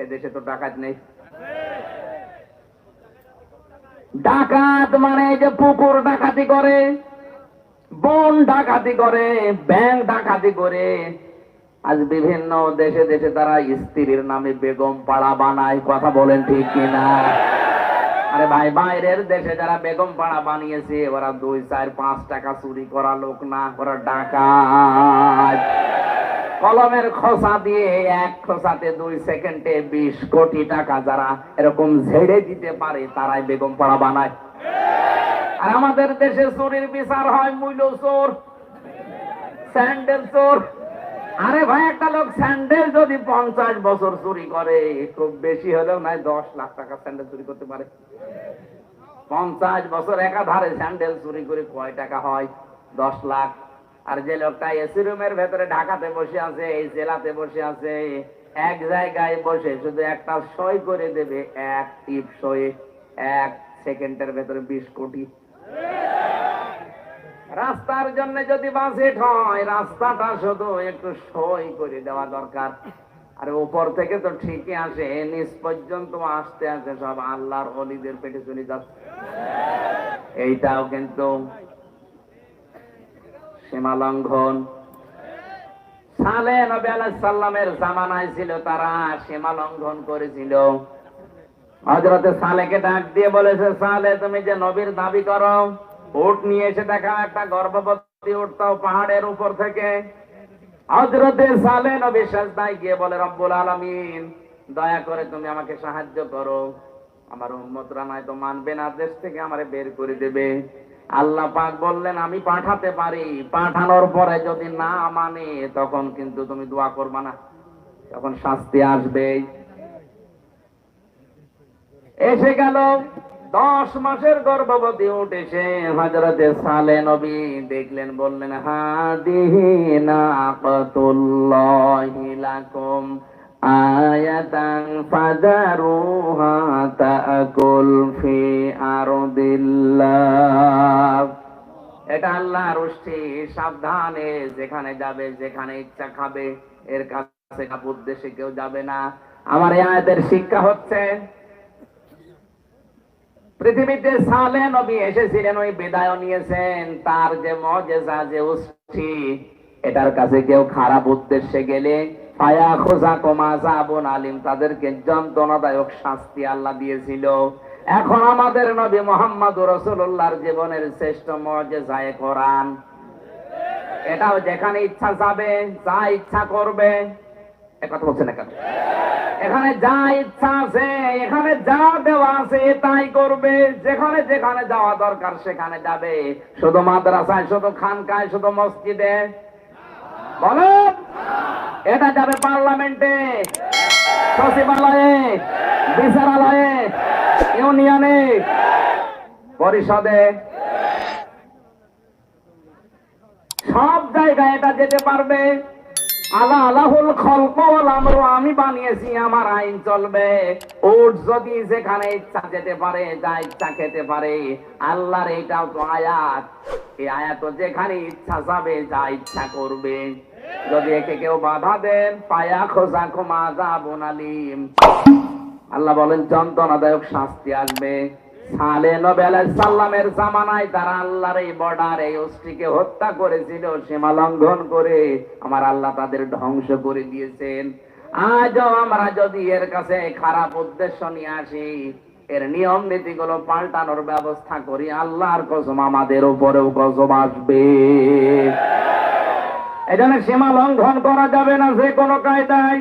এদেশে তো ডাকাত নেই। ডাকাত মানে এই যে পুকুর ডাকাতি করে, বন ডাকাতি করে, ব্যাংক ডাকাতি করে। আজ বিভিন্ন দেশে দেশে তারা স্ত্রীর নামে বেগম পাড়া বানায়। কথা বলেন ঠিক কিনা? আরে ভাই, বাইরের দেশে যারা বেগম পাড়া বানিয়েছে ওরা 2, 4, 5 টাকা চুরি করা লোক না, ওরা ডাকাত। কলমের খোসা দিয়ে 1 খোসাতে 2 সেকেন্ডে 20 কোটি টাকা যারা এরকম ঝেড়ে দিতে পারে তারাই বেগম পাড়া বানায়। আর আমাদের দেশে চুরির বিচার হয় মূল্য চোর, স্যান্ডেল চোর। আরে ভাই, একটা লোক স্যান্ডেল যদি 50 বছর চুরি করে, খুব বেশি হলেও নাই 10 লাখ টাকা স্যান্ডেল চুরি করতে পারে। 50 বছর একাধারে স্যান্ডেল চুরি করে কয় টাকা হয়? 10 লাখ। আর যে লোকটা এসি রুমের ভেতরে ঢাকাতে বসে আছে, এই জেলাতে বসে আছে, এক জায়গায় বসে শুধু একটা সই করে দেবে, 1 টিপ সই, 1 সেকেন্ডের ভেতরে 20 কোটি। রাস্তার জন্য যদি বাজেট হয়, রাস্তাটা শুধু একটু সই করে দেওয়া দরকার। আর উপর থেকে তো ঠিকই আসে, নিচ পর্যন্ত আসতে আসতে সব আল্লাহর ওলিদের পেটে চলে যাচ্ছে। এইটাও কিন্তু সীমা লঙ্ঘন। সালেহ নবী আলাইহিস সালামের জামানায় ছিল, তারা সীমা লঙ্ঘন করেছিল। হযরতে সালেহকে ডাক দিয়ে বলেছে, সালেহ, তুমি যে নবীর দাবি করো, উট নিয়ে এসে দেখাও, একটা গর্ভবতী উট তাও পাহাড়ের উপর থেকে। হযরতে সালেহ নবী সিজদায় গিয়ে বলে, রব্বুল আলামিন, দয়া করে তুমি আমাকে সাহায্য করো, আমার উম্মতরা নয়তো মানবে না, দেশ থেকে আমারে বের করে দেবে। আল্লাহ পাক বললেন, আমি পাঠাতে পারি, পাঠানোর পরে যদি না মানে তখন কিন্তু তুমি দোয়া করবা না, তখন শাস্তি আসবে। এসে গেল 10 মাসের গর্ভবতী উট এসে হযরতে সালেহ নবী দেখলেন, বললেন, হাদিহি নাকাতুল্লাহি লাকুম আয়াতান ফাদারুহা তাকুল ফি আরদিল্লাহ। এটা আল্লাহর উষ্টি, সাবধানে, যেখানে যাবে যেখানে ইচ্ছা খাবে, এর কাছে উদ্দেশ্যে কেউ যাবে না। আমার এই আয়াতের শিক্ষা হচ্ছে, পৃথিবীতে সালে নবী এসেছিলেন, ওই বিদায় নিয়েছেন, তার যে মুজিজা, যে উষ্টি, এটার কাছে কেউ খারাপ উদ্দেশ্যে গেলে ফায়া খুযাকুম আযাবুন আলিম, তাদেরকে যন্ত্রণাদায়ক শাস্তি আল্লাহ দিয়েছিল। এখন আমাদের নবী মুহাম্মদুর রাসূলুল্লাহর জীবনের শ্রেষ্ঠ মুজিজা কোরআন, এটাও যেখানে ইচ্ছা যাবে, যা ইচ্ছা করবে। একথা বলছেন না কেন? এখানে যা ইচ্ছা আছে, এখানে যা দেওয়া আছে তাই করবে, যেখানে যেখানে যাওয়া দরকার সেখানে যাবে। শুধু মাদ্রাসায়, শুধু খানকায়, শুধু মসজিদে বলো, এটা যাবে পার্লামেন্টে, সচিবালয়ে, বিচারালয়ে, ইউনিয়নে, পরিষদে, সব জায়গায় এটা যেতে পারবে। আল্লাহ আলাহুল খলক ওয়াল আমরু, আমি বানিয়েছি, আমার আইন চলবে। ওট যদি যেখানে ইচ্ছা যেতে পারে, যা ইচ্ছা খেতে পারে, আল্লাহর এটাও তো আয়াত। এই আয়াত যেখানে ইচ্ছা যাবে, যা ইচ্ছা করবে। যদি একে কেউ বাধা দেন, ফায়া খুযাকুম আযাবুন আলিম, আল্লাহ বলেন যন্ত্রণাদায়ক শাস্তি আসবে। সালেহ নবী আলাইহিস সালামের জামানায় তারা আল্লাহর এই বর্ডার, এই উষ্টিকে হত্যা করেছিল, সীমা লঙ্ঘন করে। আমার আল্লাহ তাদের ধ্বংস করে দিয়েছেন। আজও আমরা যদি এর কাছে খারাপ উদ্দেশ্য নিয়ে আসি, এর নিয়ম নীতিগুলো পাল্টানোর ব্যবস্থা করি, আল্লাহর কসম আমাদের উপরেও গজব আসবে। এজন্য সীমা লঙ্ঘন করা যাবে না যে কোনো কায়দায়।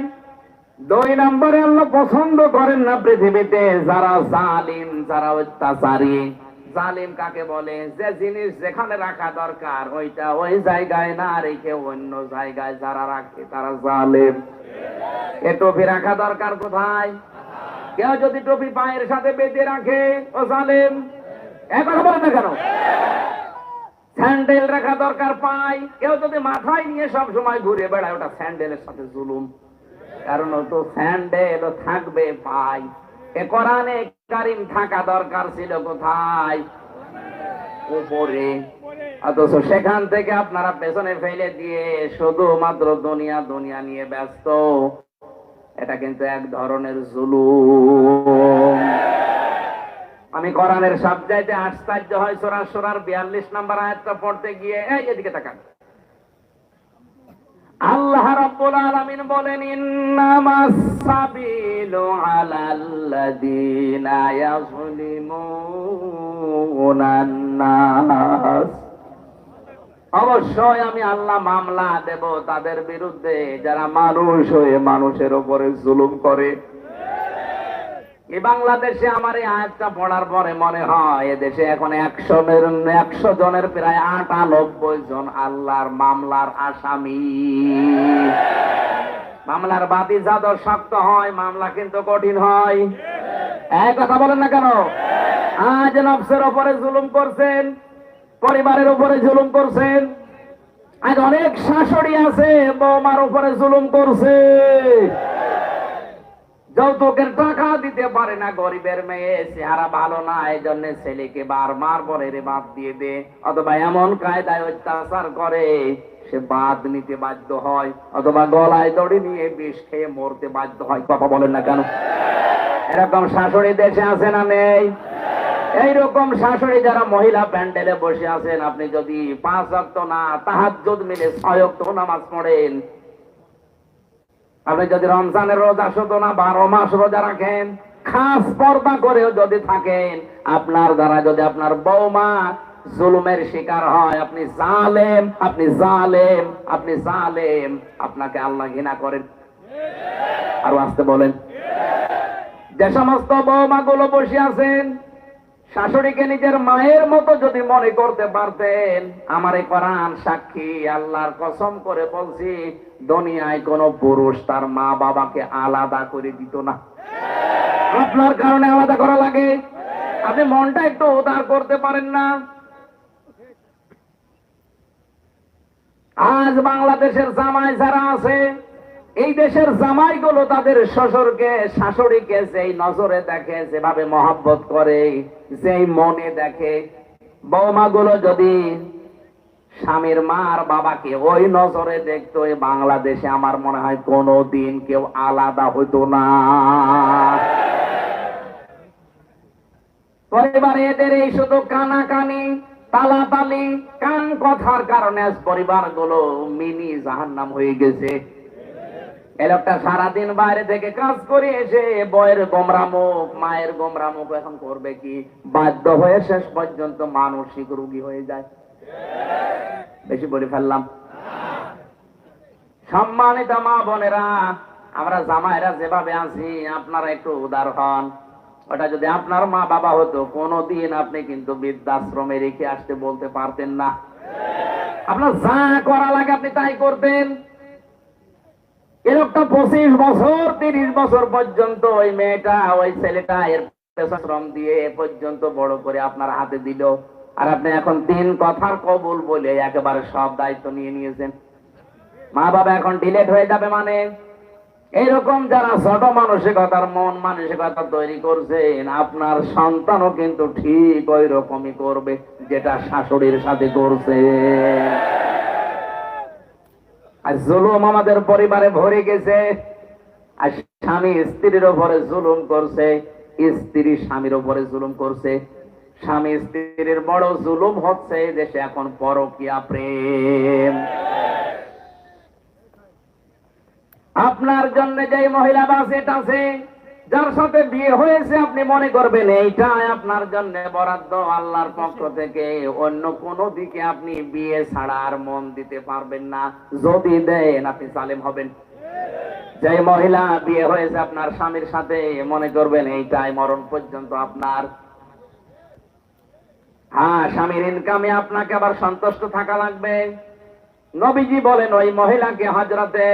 2 নম্বরে আল্লাহ পছন্দ করেন না পৃথিবীতে যারা জালিম, যারা অত্যাচারী। জালিম কাকে বলে? যে জিনিস যেখানে রাখা দরকার ওইটা ওই জায়গায় না রেখে অন্য জায়গায় যারা রাখে তারা জালিম। এ টুপি রাখা দরকার কোথায়? কেউ যদি টুপি পায়ের সাথে বেঁধে রাখে, ও জালিম। এখন বলেন না কেন? স্যান্ডেল রাখা দরকার পায়, কেউ যদি মাথায় নিয়ে সব সময় ঘুরে বেড়ায়, ওটা স্যান্ডেলের সাথে জুলুম। কারণ তো স্যান্ডেল থাকবে পাই। এ কোরআনে কারীম থাকা দরকার ছিল কোথায়? উপরে। অথচ সেখান থেকে আপনারা পেছনে ফেলে দিয়ে শুধুমাত্র দুনিয়া দুনিয়া নিয়ে ব্যস্ত। এটা কিন্তু এক ধরনের জুলুম। আমি কোরআনের সাবজেক্টে আশ্চর্য হয় সূরা সূরার 42 নম্বর আয়াতটা পড়তে গিয়ে, এই এদিকে তাকান। আল্লাহ রাব্বুল আলামিন বলেন, ইন্নামাস সাবিলু আলাল্লাযীনা ইয়াযলিমুনান নাস, অবশ্যই আমি আল্লাহ মামলা দেব তাদের বিরুদ্ধে যারা মানুষ হয়ে মানুষের উপরে জুলুম করে। এই বাংলাদেশে আমার এই আয়াতটা পড়ার পরে মনে হয় এদেশে এখন 100 জনের প্রায় 98 জন আল্লাহর মামলার আসামি। মামলার বাদী যাদের শক্ত হয়, মামলা কিন্তু কঠিন হয়। এক কথা বলেন না কেন? আজ নফসের উপরে জুলুম করছেন, পরিবারের উপরে জুলুম করছেন। আজ অনেক শাশুড়ি আছে বৌমার উপরে জুলুম করছে। যৌতুকের টাকা দিতে পারে না, গরিবের মেয়ে, চেহারা ভালো না, এই জন্য ছেলেকে বারবার বলে রে বাদ দিয়ে দে, অথবা এমন কায়দায় অত্যাচার করে সে বাদ নিতে বাধ্য হয়, অথবা গলায় দড়ি নিয়ে বিষ খেয়ে মরতে বাধ্য হয়। কথা বলেন না কেন? এরকম শাশুড়ি দেশে আছে না নেই? এইরকম শাশুড়ি যারা মহিলা প্যান্ডেলে বসে আছেন, আপনি যদি 5 ওয়াক্ত না তাহাজ্জুদ মিলে 6 ওয়াক্ত নামাজ পড়েন, আপনি যদি রমজানের রোজা শুধু না 12 মাস রোজা রাখেন, খাস পর্দা করেও যদি থাকেন, আপনার দ্বারা যদি আপনার বৌমা জুলুমের শিকার হয়, আপনি জালেম, আপনি জালেম, আপনি জালেম। আপনাকে আল্লাহ ঘৃণা করেন। আরো আসতে বলেন। যে সমস্ত বৌমা গুলো বসে আছেন, শাশুড়িকে নিজের মায়ের মতো যদি মনে করতে পারতেন, আমার এই কোরআন সাক্ষী, আল্লাহর কসম করে বলছি, দুনিয়ায় কোন পুরুষ তার মা বাবাকে আলাদা করে দিত না। আপনার কারণে আলাদা করা লাগে। আপনি মনটা একটু উদার করতে পারেন না? আজ বাংলাদেশের জামাই যারা আছে, এই দেশের জামাইগুলো তাদের শ্বশুরকে শাশুড়িকে যেই নজরে দেখে, যেভাবে মহব্বত করে, যেই মনে দেখে, বৌমাগুলো যদি স্বামীর মা আর বাবাকে ওই নজরে দেখতো, এই বাংলাদেশে আমার মনে হয় কোনোদিন কেউ আলাদা হতো না। পরিবারে এদের এই শুধু কানাকানি, তালাতালি, কান কথার কারণে আজ পরিবারগুলো মিনি জাহান্নাম হয়ে গেছে। এই লোকটা সারাদিন বাইরে থেকে কাজ করে এসে বয়ের গোমরা মুখ, মায়ের গোমরা মুখ এখন করবে কি? বাধ্য হয়ে শেষ পর্যন্ত মানসিক রোগী হয়ে যায়। বেশি বলে ফেললাম? সম্মানিত মা বোনেরা, আমরা জামাইরা যেভাবে আছি, আপনারা একটু উদার হন। ওটা যদি আপনার মা বাবা হতো, কোনদিন আপনি কিন্তু বৃদ্ধাশ্রমে রেখে আসতে বলতে পারতেন না। আপনার যা করা লাগে আপনি তাই করতেন। এরকম 25 বছর 30 বছর পর্যন্ত ওই মেয়েটা, ওই ছেলেটা এর পেছনে শ্রম দিয়ে এ পর্যন্ত বড় করে আপনার হাতে দিল, আর আপনি এখন 3 কথার কবুল বলে একেবারে সব দায়িত্ব নিয়ে নিয়েছেন। মা বাবা এখন ডিলেট হয়ে যাবে মানে? এইরকম যারা ছোট মানসিকতার মন মানসিকতা তৈরি করছেন, আপনার সন্তানও কিন্তু ঠিক ওই রকমই করবে যেটা শাশুড়ির সাথে করছে। আর জুলুম আমাদের পরিবারে ভরে গেছে। আর স্বামী স্ত্রীর উপরে জুলুম করছে, স্ত্রী স্বামীর উপরে জুলুম করছে। স্বামী স্ত্রীর বড় জুলুম হচ্ছে দেশে এখন পরকীয়া প্রেম। আপনার জন্য যে মহিলা বাসেট আছে, যার সাথে বিয়ে হয়েছে, আপনি মনে করবেন এইটা আপনার জন্য বরাদ্দ আল্লাহর পক্ষ থেকে। অন্য কোন দিকে আপনি বিয়ে ছাড়া আর মন দিতে পারবেন না। যদি দেন আপনি জালেম হবেন। যে মহিলা বিয়ে হয়েছে আপনার স্বামীর সাথে, মনে করবেন এইটাই মরণ পর্যন্ত আপনার। হ্যাঁ, স্বামীর ইনকামে আপনাকে আবার সন্তুষ্ট থাকা লাগবে। নবীজি বলেন ওই মহিলাকে, হযরতে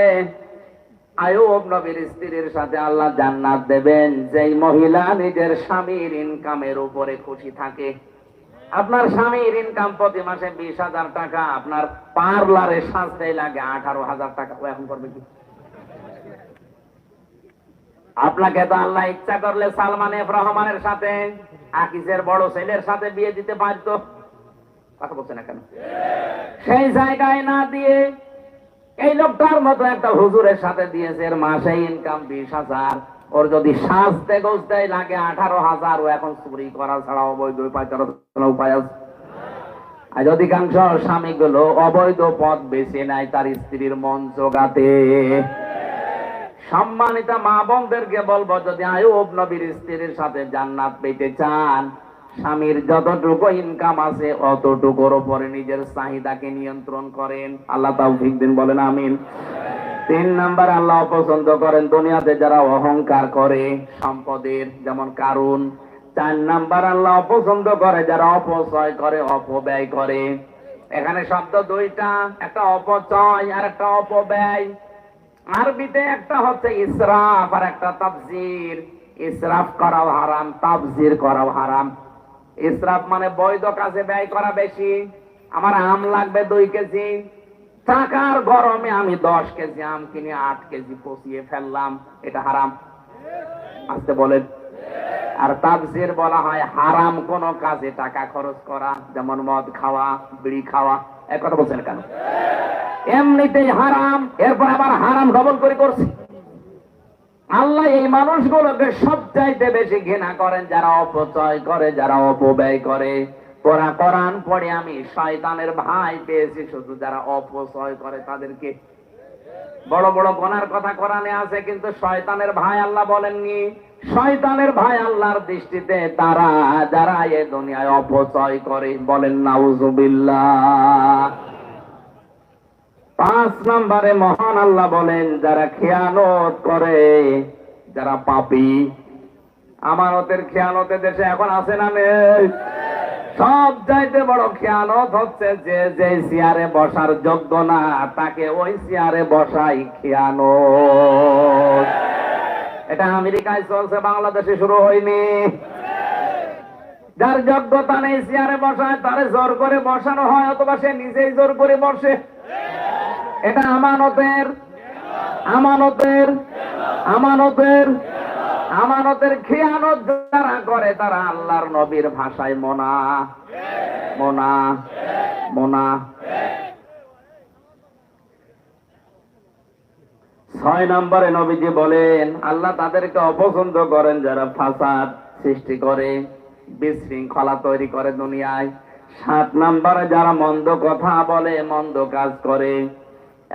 আইয়ুব নবীর স্ত্রীর সাথে আল্লাহ জান্নাত দেবেন যেই মহিলা নিজের স্বামীর ইনকামের উপরে খুশি থাকে। আপনার স্বামীর ইনকাম প্রতি মাসে 20,000 টাকা, আপনার পার্লারে সাজতে লাগে 18,000 টাকা, ও এখন করবে কি? আপনাকে তো আল্লাহ ইচ্ছা করলে সালমান এফ রহমানের সাথে, আকিজের বড় ছেলের সাথে বিয়ে দিতে পারত। কথা বলছে না কেন? সেই জায়গায় না দিয়ে এই লোকটার মতো একটা হুজুরের সাথে দিয়েছে, এর মাসে ইনকাম 20,000, ওর যদি সাজতে গোজতে লাগে 18,000, ও এখন চুরি করা ছাড়া অবৈধ উপায় উপায় আছে। আর অধিকাংশ স্বামীগুলো অবৈধ পথ বেছে নেয় তার স্ত্রীর মন জোগাতে। সম্মানিত মা বোনদেরকে বলবো, যদি আইয়ুব নবীর স্ত্রীর সাথে জান্নাত পেতে চান, স্বামীর যতটুকু ইনকাম আছে অতটুকুর উপরে নিজের চাহিদাকে নিয়ন্ত্রণ করেন। আল্লাহ তাওফিক দিন, বলেন আমিন। 3 নাম্বার, আল্লাহ পছন্দ করেন দুনিয়াতে যারা অহংকার করে সম্পদের, যেমন কারুন। 4 নাম্বার, আল্লাহ পছন্দ করে যারা অপচয় করে, অপব্যয় করে। এখানে শব্দ দুইটা, একটা অপচয় আর একটা অপব্যয়। আরবিতে একটা হচ্ছে ইসরাফ আর একটা তাবজির। ইসরাফ করাও হারাম, তাবজির করাও হারাম। ইসরাফ মানে বৈধ কাজে ব্যয় করা বেশি। আমার আম লাগবে 2 কেজি, টাকার গরমে আমি 10 কেজি আম কিনে 8 কেজি পচিয়ে ফেললাম, এটা হারাম। আসতে বলেন। আর তাবজির বলা হয় হারাম কোন কাজে টাকা খরচ করা, যেমন মদ খাওয়া, বিড়ি খাওয়া। এক কথা বলছেন কেন? এমনিতেই হারাম, এরপর আবার হারাম ডবল করে করছে। আল্লাহ এই মানুষগুলোকে সবচাইতে বেশি ঘৃণা করেন যারা অপচয় করে, যারা অপব্যয় করে। কোরআন পড়ে আমি শয়তানের ভাই পেয়েছি শুধু যারা অপচয় করে তাদেরকে। বড় বড় গুনার কথা কোরআনে আছে, কিন্তু শয়তানের ভাই আল্লাহ বলেননি। শয়তানের ভাই আল্লাহর দৃষ্টিতে তারা যারা এই দুনিয়ায় অপচয় করে। বলেন নাউজুবিল্লাহ। 5 নম্বরে মহান আল্লাহ বলেন যারা খেয়ানত করে, যারা পাপী। আমানতের খেয়ানতে দেশে এখন আছে না নেই? সব চাইতে বড় খেয়ানত হচ্ছে যে চেয়ারে বসার যোগ্য না তাকে ওই চেয়ারে বসাই খেয়ানত। এটা আমেরিকায় চলছে, বাংলাদেশে শুরু হয়নি। যার যোগ্যতা নেই চেয়ারে বসায় তারে জোর করে বসানো হয়, অথবা সে নিজেই জোর করে বসে। এটা আমানতের আমানতের আমানতের আমানতের খেয়ানত যারা করে তারা আল্লাহর নবীর ভাষায় মোনা মোনা মোনা। 6 নম্বরে নবীজি বলেন আল্লাহ তাদেরকে অপছন্দ করেন যারা ফাসাদ সৃষ্টি করে, বিশৃঙ্খলা তৈরি করে দুনিয়ায়। 7 নম্বরে যারা মন্দ কথা বলে, মন্দ কাজ করে।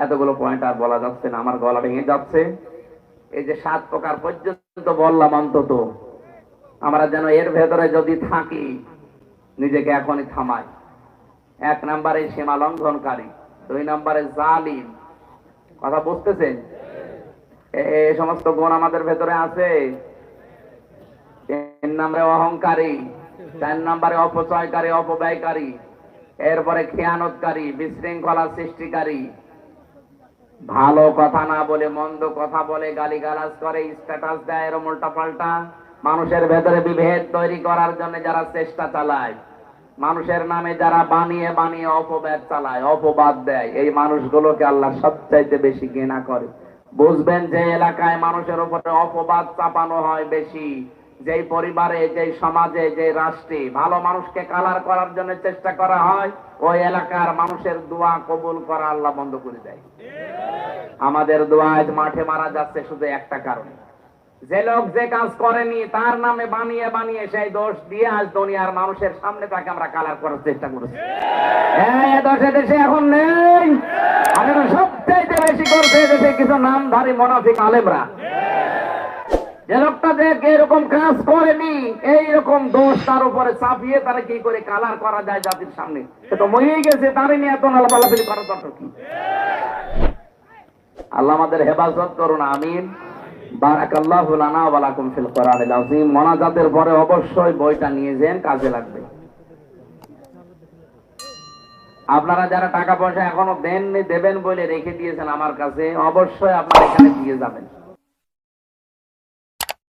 এতগুলো পয়েন্ট আর বলা যাচ্ছে না, আমার গলা ভেঙে যাচ্ছে। এই যে 7 প্রকার পর্যন্ত বললাম, অন্তত আমরা যেন এর ভেতরে যদি থাকি নিজেকে এখনই থামাই। 1 নম্বরে সীমা লঙ্ঘনকারী, 2 নম্বরে জালিম। কথা বুঝতেছেন? এই সমস্ত গুণ আমাদের ভেতরে আছে। 3 নম্বরে অহংকারী, 4 নম্বরে অপচয়কারী, অপব্যয়কারী, এরপরে খেয়ানতকারী, বিশৃঙ্খলা সৃষ্টিকারী, ভালো কথা না বলে মন্দ কথা বলে, গালিগালাজ করে, স্ট্যাটাস দেয়, এরম উল্টা পাল্টা। মানুষের ভেতরে বিভেদ তৈরি করার জন্য যারা চেষ্টা চালায়, মানুষের নামে যারা বানিয়ে বানিয়ে অপবাদ চালায়, অপবাদ দেয়, এই মানুষগুলোকে আল্লাহ সবচাইতে বেশি ঘৃণা করে। বুঝবেন যে এলাকায় মানুষের উপরে অপবাদ চাপানো হয় বেশি, যেই পরিবারে, যেই সমাজে, যে রাষ্ট্রে ভালো মানুষকে কালার করার জন্য চেষ্টা করা হয়, ওই এলাকার মানুষের দোয়া কবুল করা আল্লাহ বন্ধ করে দেয়। আমাদের দোয়া আজ মাঠে মারা যাচ্ছে শুধু একটা কারণে, যে লোক যে কাজ করেনি তার নামে বানিয়ে বানিয়ে সেই দোষ দিয়ে আজ দুনিয়ার মানুষের সামনে তাকে আমরা কালার করার চেষ্টা করেছি। দোষে দেশে এখন নেই, আমরা সবচাইতে বেশি করছে দেশে কিছু নামধারী মুনাফিক আলেমরা। যে লোকটা যে এরকম কাজ করেনি, এইরকম দোষ তার উপরে চাপিয়ে তারা কি করে কালার করা যায় জাতির সামনে, সে তো মরেই গেছে, তারই নিয়ে এত নালাপালাপালি করার দরকার কি? আল্লাহ আমাদের হেফাজত করুন, আমিন। বারাকাল্লাহু লানা ওয়া লাকুম ফিল কোরআনিল আযীম। মোনাজাতের পরে অবশ্যই বইটা নিয়ে যান, কাজে লাগবে। আপনারা যারা টাকা পয়সা এখনো দেননি, দেবেন বলে রেখে দিয়েছেন আমার কাছে, অবশ্যই আপনারা এখানে দিয়ে যাবেন।